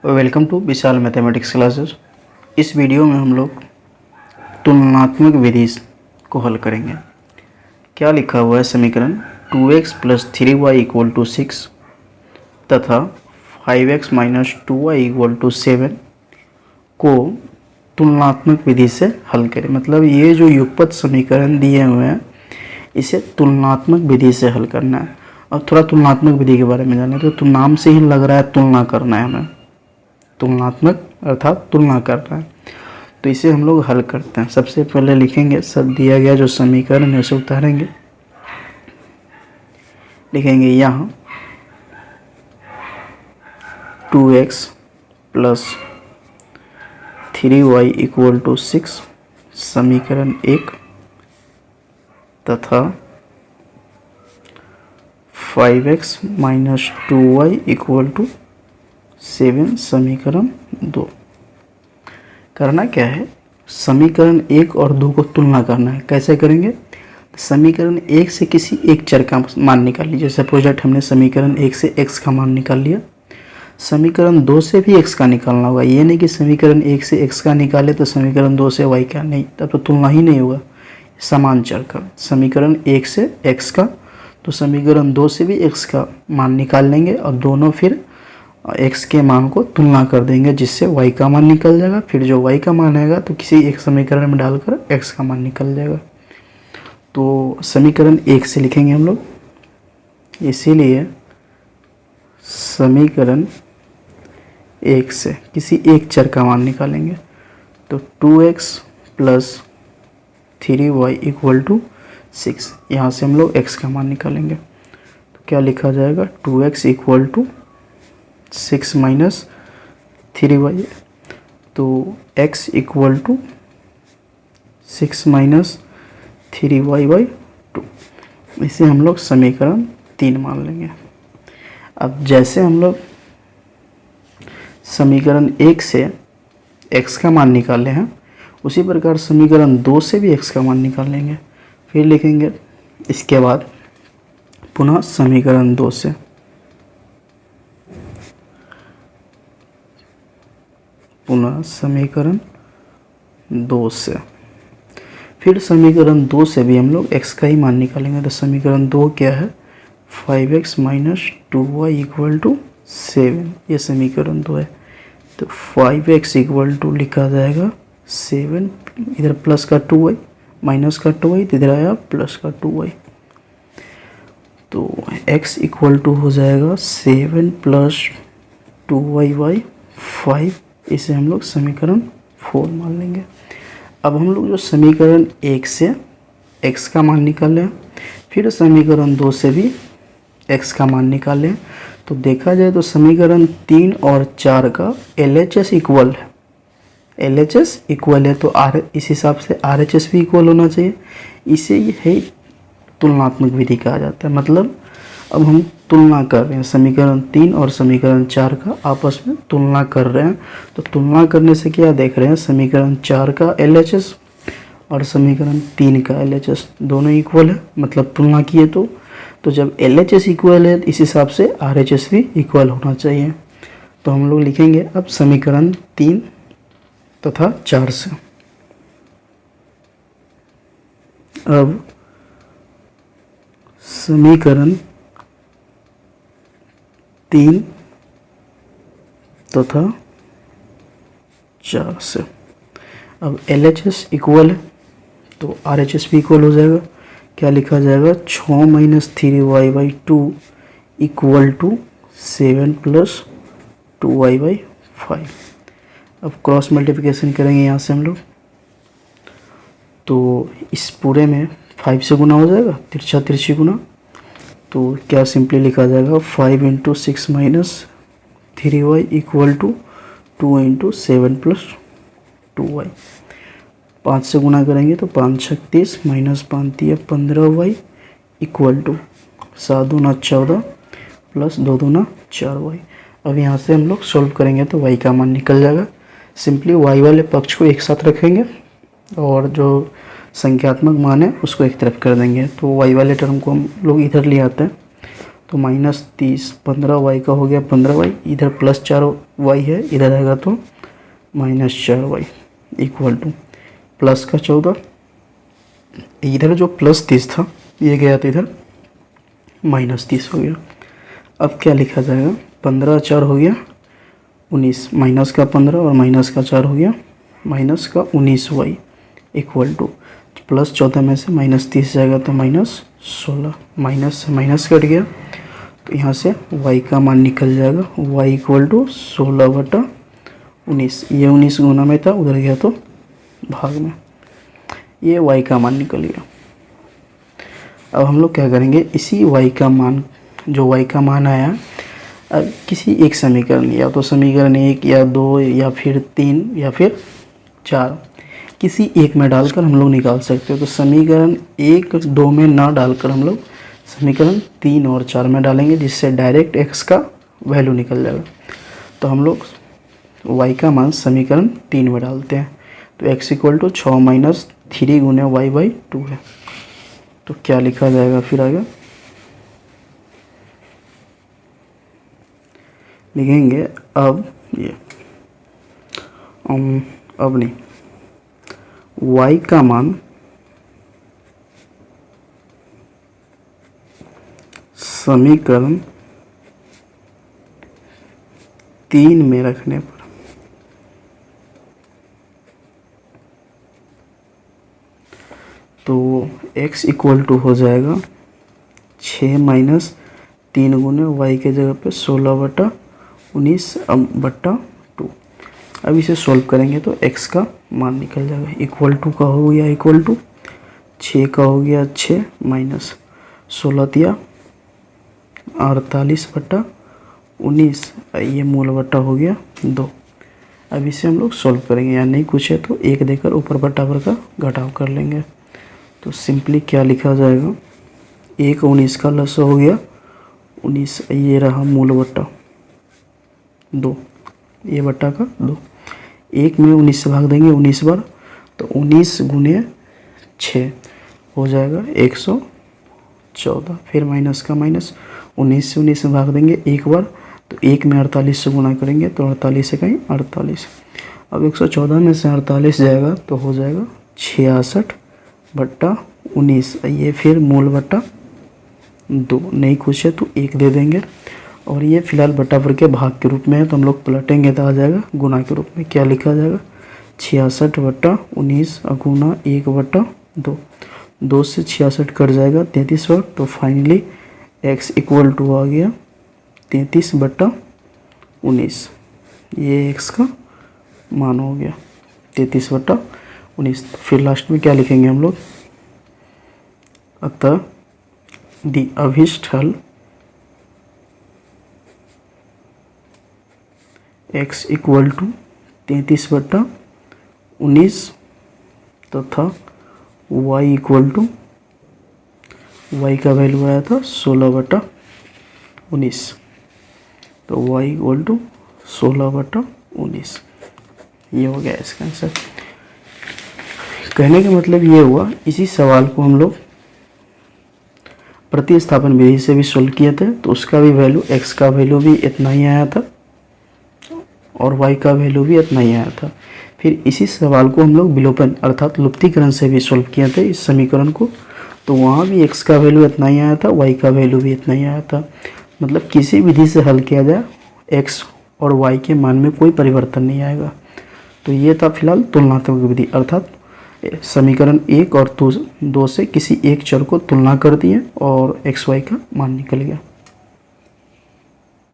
Welcome to Vishal mathematics classes. इस video में हम लोग तुलनात्मक विधि को हल करेंगे। क्या लिखा हुआ है? समीकरण 2x + 3y = 6 तथा 5x - 2y = 7 को तुलनात्मक विधि से हल करें। मतलब ये जो युगपत समीकरण दिए हुए हैं इसे तुलनात्मक विधि से हल करना है। अब थोड़ा तुलनात्मक विधि के बारे में जाने। तो नाम से ही लग रहा है तुलना करना है हमें। तुलनात्मक अर्थात तुलना कर रहा है। तो इसे हम लोग हल करते हैं। सबसे पहले लिखेंगे सब दिया गया जो समीकरण है उसे उतारेंगे। लिखेंगे यहाँ 2x + 3y = 6 समीकरण 1 तथा 5x - 2y = 7 समीकरण 2। करना क्या है? समीकरण 1 और 2 को तुलना करना है। कैसे करेंगे? समीकरण 1 से किसी एक चर का मान निकाल लीजिए। सपोज दैट हमने समीकरण 1 से x का मान निकाल लिया। समीकरण 2 से भी x का निकालना होगा। ये नहीं कि समीकरण 1 से x का निकाले तो समीकरण 2 से y का, नहीं, तब तो तुलना ही नहीं होगा समान चर का। समीकरण 1 से x का तो समीकरण 2 से भी x का मान निकाल लेंगे और दोनों फिर x के मान को तुलना कर देंगे जिससे y का मान निकल जाएगा। फिर जो y का मान आएगा तो किसी एक समीकरण में डालकर x का मान निकल जाएगा। तो समीकरण 1 से लिखेंगे हम लोग, इसीलिए समीकरण 1 से किसी एक चर का मान निकालेंगे। तो 2x + 3y = 6। यहाँ से हम लोग x का मान निकालेंगे। तो क्या लिखा जाएगा? 2x = 6 - 3y। तो x = 6 - 3y/2। इसे हम लोग समीकरण 3 मान लेंगे। अब जैसे हम लोग समीकरण 1 से x का मान निकाले हैं उसी प्रकार समीकरण 2 से भी x का मान निकाल लेंगे। फिर लिखेंगे इसके बाद पुनः समीकरण 2 से, पुनः समीकरण 2 से, फिर समीकरण 2 से भी हम लोग x का ही मान निकालेंगे। तो समीकरण 2 क्या है? 5x - 2y = 7। ये समीकरण 2 है। तो 5x = लिखा जाएगा 7, इधर प्लस का 2y माइनस का 2y, तो इधर आया प्लस का 2y। तो x = हो जाएगा 7 + 2y/5। इसे हम लोग समीकरण 4 मान लेंगे। अब हम लोग जो समीकरण 1 से x का मान निकाले फिर समीकरण 2 से भी x का मान निकालें तो देखा जाए तो समीकरण 3 और 4 का LHS इक्वल है। LHS इक्वल है तो इस हिसाब से RHS भी इक्वल होना चाहिए। इसे है तुलनात्मक विधि कहा जाता है। मतलब अब हम तुलना कर रहे हैं, समीकरण 3 और समीकरण 4 का आपस में तुलना कर रहे हैं। तो तुलना करने से क्या देख रहे हैं? समीकरण 4 का LHS और समीकरण 3 का LHS दोनों इक्वल है। मतलब तुलना किए तो जब LHS इक्वल है इस हिसाब से RHS भी इक्वल होना चाहिए। तो हम लोग लिखेंगे अब समीकरण 3 तथा 4 से। अब समीकरण 3 तथा 4 से अब LHS इक्वल है तो RHS भी इक्वल हो जाएगा। क्या लिखा जाएगा? 6 - 3y/2 = 7 + 2y/5। अब क्रॉस मल्टीप्लिकेशन करेंगे यहाँ से हम लोग तो इस पूरे में 5 से गुना हो जाएगा, तिरछा तिरछी गुना। तो क्या सिंपली लिखा जाएगा 5 × 6 - 3y = 2 × 7 + 2y। 5 से गुना करेंगे तो 5 × 36 - 5 × 15y = 7 दूना 14 + 2 दूना 4y। अब यहाँ से हम लोग सॉल्व करेंगे तो y का मान निकल जाएगा। सिंपली y वाले पक्ष को एक साथ रखेंगे और जो संख्यात्मक मान है उसको एक तरफ कर देंगे। तो y वाले टर्म को हम लोग इधर ले आते हैं तो -30 15y का हो गया 15y, इधर +4y है, इधर आएगा तो -4y इक्वल टू प्लस का 14, इधर जो +30 था ये गया तो इधर -30 हो गया। अब क्या लिखा जाएगा, 15 4 हो गया 19, माइनस का 15 और माइनस का 4 हो गया माइनस का 19y इक्वल टू +14 में से -30 जाएगा तो -16, माइनस से माइनस कट गया तो यहाँ से y का मान निकल जाएगा, y इक्वल टू 16/19, ये 19 गुना में था, उधर गया तो भाग में, ये y का मान निकल गया। अब हम लोग क्या करेंगे, इसी y का मान, जो y का मान आया, अब किसी एक समीकरण, या तो समीकरण 1 या 2 या फिर 3 या फिर 4, किसी एक में डालकर हम लोग निकाल सकते हो। तो समीकरण 1 2 में ना डालकर हम लोग समीकरण 3 और 4 में डालेंगे, जिससे डायरेक्ट x का वैल्यू निकल जाएगा। तो हम लोग y का मान समीकरण 3 में डालते हैं, तो x इक्वल टू 6 - 3 गुने y/2 है। तो क्या लिखा जाएगा फिर आगे लिखेंगे, अब ये अब नहीं, y का मान समीकरण 3 में रखने पर तो x इक्वल टू हो जाएगा 6 - 3 गुने y के जगह पे 16/19/2। अब इसे सॉल्व करेंगे तो x का मान निकल जाएगा, इक्वल टू का हो गया इक्वल टू 6 का हो गया 6 माइनस 16 48/19, ये मूल बट्टा हो गया 2। अब इसे हम लोग सॉल्व करेंगे, या नहीं कुछ है तो 1 देकर ऊपर बट्टा पर का घटाव कर लेंगे। तो सिंपली क्या लिखा जाएगा, 1 19 का लस हो गया 19, ये रहा मूल बट्टा 2, ये बट्टा का 2, 1 में 19 से भाग देंगे 19 बार, तो 19 गुने 6 हो जाएगा 114, फिर माइनस का माइनस, 19 से 19 में भाग देंगे एक बार, तो 1 में 48 से गुना करेंगे तो 48 से कहीं 48। अब 114 में से 48 जाएगा तो हो जाएगा 66/19, ये फिर मूल बट्टा 2, नहीं कुछ है तो 1 दे देंगे, और ये फिलहाल बट्टा पर के भाग के रूप में है, तो हम लोग पलटेंगे तो आ जाएगा गुना के रूप में। क्या लिखा जाएगा, 66/19 गुना 1/2, 2 से 66 कट जाएगा 33 बार, तो फाइनली x इक्वल टू आ गया 33/19, ये x का मान हो गया 33/19। फिर लास्ट में क्या लिखेंगे हम लोग, अतः दी अभिष्ट हल x इक्वल टू 33/19 तथा y इक्वल टू, y का वैल्यू आया था 16/19, तो y इक्वल टू 16/19, ये हो गया इसका आंसर। कहने का मतलब ये हुआ, इसी सवाल को हम लोग प्रतिस्थापन विधि से भी सोल्व किए थे, तो उसका भी वैल्यू, x का वैल्यू भी इतना ही आया था और y का वैल्यू भी इतना ही आया था। फिर इसी सवाल को हम लोग विलोपन अर्थात लुप्तीकरण से भी सोल्व किए थे इस समीकरण को, तो वहाँ भी x का वैल्यू इतना ही आया था, y का वैल्यू भी इतना ही आया था। मतलब किसी विधि से हल किया जाए x और y के मान में कोई परिवर्तन नहीं आएगा। तो ये था फिलहाल तुलनात्मक विधि, अर्थात समीकरण 1 और 2 से किसी एक चर को तुलना कर दिए और x y का मान निकल गया।